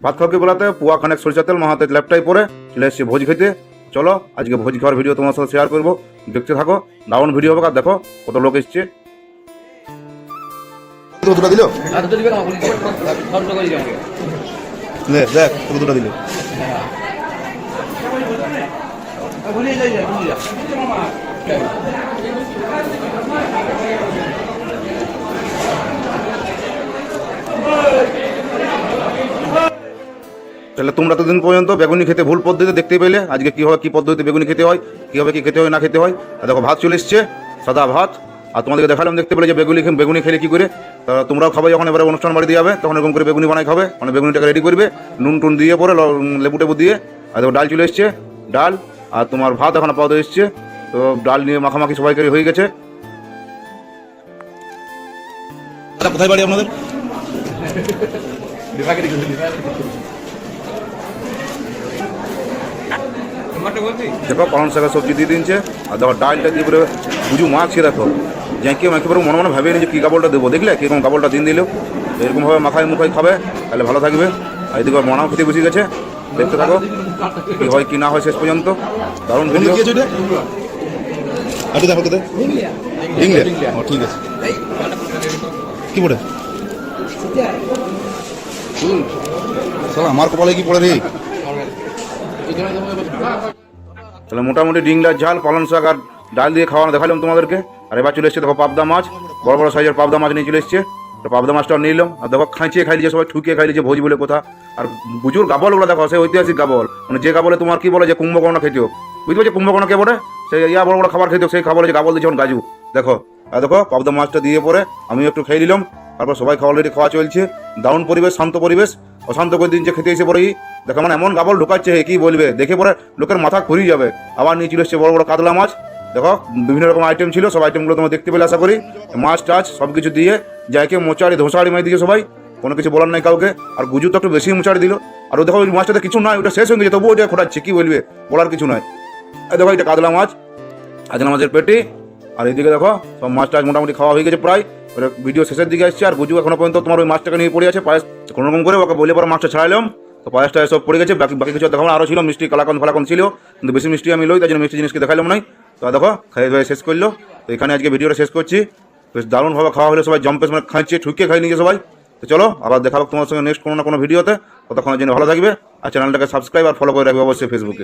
ভাত খাওয়াকে বেলাতে পুয়া খানেক সরিষা তেল মাহাতে ল্যাপটাই পরে চলে এসেছি ভোজ খেতে। চলো আজকে ভোজ খাওয়ার ভিডিও তোমার সাথে শেয়ার করবো, দেখতে থাকো। দারুণ ভিডিও হবে, আর দেখো কত লোক এসছে। দুটো দিল দেখ দুটো দিল। তাহলে তোমরা তো দিন পর্যন্ত বেগুনি খেতে ভুল পদ্ধতিতে দেখতে পেলে, আজকে কীভাবে কী পদ্ধতিতে বেগুনি খেতে হয়, কীভাবে কী খেতে হয় না খেতে হয়। আর দেখো ভাত চলে এসছে, সাদা ভাত। আর তোমাদেরকে দেখালাম, দেখতে পেলে যে বেগুনি খেলে কী করে। তা তোমরাও খাবে যখন এবারে অনুষ্ঠান বাড়িতে যাবে, তখন এরকম করে বেগুনি বানাই খাবে। মানে বেগুনিটাকে রেডি করবে নুন টুন দিয়ে পরে, লেবু টেবু দিয়ে। আর দেখো ডাল চলে এসছে, ডাল আর তোমার ভাত এখন আপাতত এসছে। তো ডাল নিয়ে মাখামাখি সবাই করে হয়ে গেছে। কোথায় বাড়ি আপনাদের? দেখো পালং শাকের সবজি দিয়ে দিচ্ছে। আর দেখো ডালটা দিয়ে পরে বুঝু মাখছে। দেখো জ্যাঁকে মাখি পরে মনে মনে ভাবে যে কী কাবলটা দেবো, দেখলে কীরকম কাবলটা দিন দিলেও এরকমভাবে মাখায় মুখায় খাবে, তাহলে ভালো থাকবে। আর এদিকে মনাও খেতে বসে গেছে, দেখতে থাকো কী হয় কি না হয় শেষ পর্যন্ত। দারুণ ভিডিও। আচ্ছা দেখো কোথায় ইংল্যান্ড। ঠিক আছে, কি পড়ে আমার কপালে কি পড়ে রে? তাহলে মোটামুটি ডিংলার ঝাল, পালং শাক আর ডাল দিয়ে খাওয়ানো দেখালাম তোমাদেরকে। আর এবার চলে এসছে দেখো পাবদা মাছ, বড় বড় সাইজের পাবদা মাছ নিয়ে চলে এসছে। তো পাবদা মাছটাও নিলাম। আর দেখো খাঁচিয়ে খাইলিছে সবাই, ঠুকিয়ে খাইলিছে ভোজ বলে কথা। আর বুঝুর গাবলগুলো দেখো, সেই ঐতিহাসিক গাবল, মানে যে গাবলে তোমার কি বলে যে কুম্ভকর্ণ খেতেও, বুঝতে পারছি কুম্ভকর্ণ কে বলে, সেই ইয়া বড় বড় খাবার খেতেও, সেই খাবার যে গাবল দিয়ে যখন গাজু। দেখো আর দেখো পাবদা মাছটা দিয়ে পরে আমিও একটু খেয়ে নিলাম। তারপর সবাই অলরেডি খাওয়া চলছে। দারুণ পরিবেশ, শান্ত পরিবেশ। অশান্ত করে দিন যে খেতে এসে পরেই দেখো মানে এমন গাবল ঢুকাচ্ছে, কি বলবে, দেখে পরে লোকের মাথা ঘুরিয়ে যাবে। আবার নিয়ে চলে এসছে বড় বড় কাতলা মাছ। দেখো বিভিন্ন রকম আইটেম ছিল, সব আইটেমগুলো তোমরা দেখতে পেলে আশা করি। মাছ টাছ সব কিছু দিয়ে যাইকে মোচাড়ি ধোসাড়ি মাই দিয়েছে সবাই, কোনো কিছু বলার নাই কাউকে। আর গুজু তো একটু বেশি মোচাড়ি দিল। আর দেখো ওই মাছটাতে কিছু নয়, ওটা শেষ হয়ে গেছে, তবুও ওটা খোটাচ্ছে, কি বলবে, বলার কিছু নয়। এই দেখো এটা কাতলা মাছ, কাতলা মাছের পেটি। আর এইদিকে দেখো সব মাছ টাছ মোটামুটি খাওয়া হয়ে গেছে প্রায়। ভিডিও শেষের দিকে আসছে। আর গুজু এখনো পর্যন্ত তোমার ওই মাছটাকে নিয়ে পড়ে আছে। পায়েস কোনো রকম করে ওকে বলে পরে মাছটা ছাড়ালাম। তো পায়েসটা সব পড়ে গেছে। বাকি কিছু দেখাবো, আরও ছিল মিষ্টি কালাকন ফালাকন ছিল, কিন্তু বেশি মিষ্টি আমি লই, তাই জন্য মিষ্টি জিনিসকে দেখালাম নাই। তো দেখো খাই দাই শেষ করলো। তো এখানে আজকে ভিডিওটা শেষ করছি। বেশ দারুণভাবে খাওয়া হলে, সবাই জম্পেস মানে খাইছে, ঠুকিয়ে খাই নিয়েছে সবাই। তো চলো আবার দেখাবো তোমার সঙ্গে নেক্সট কোনো না কোনো ভিডিওতে। ততক্ষণের জন্য ভালো থাকবে। আর চ্যানেলটাকে সাবস্ক্রাইব আর ফলো করে রাখবে অবশ্যই ফেসবুকে।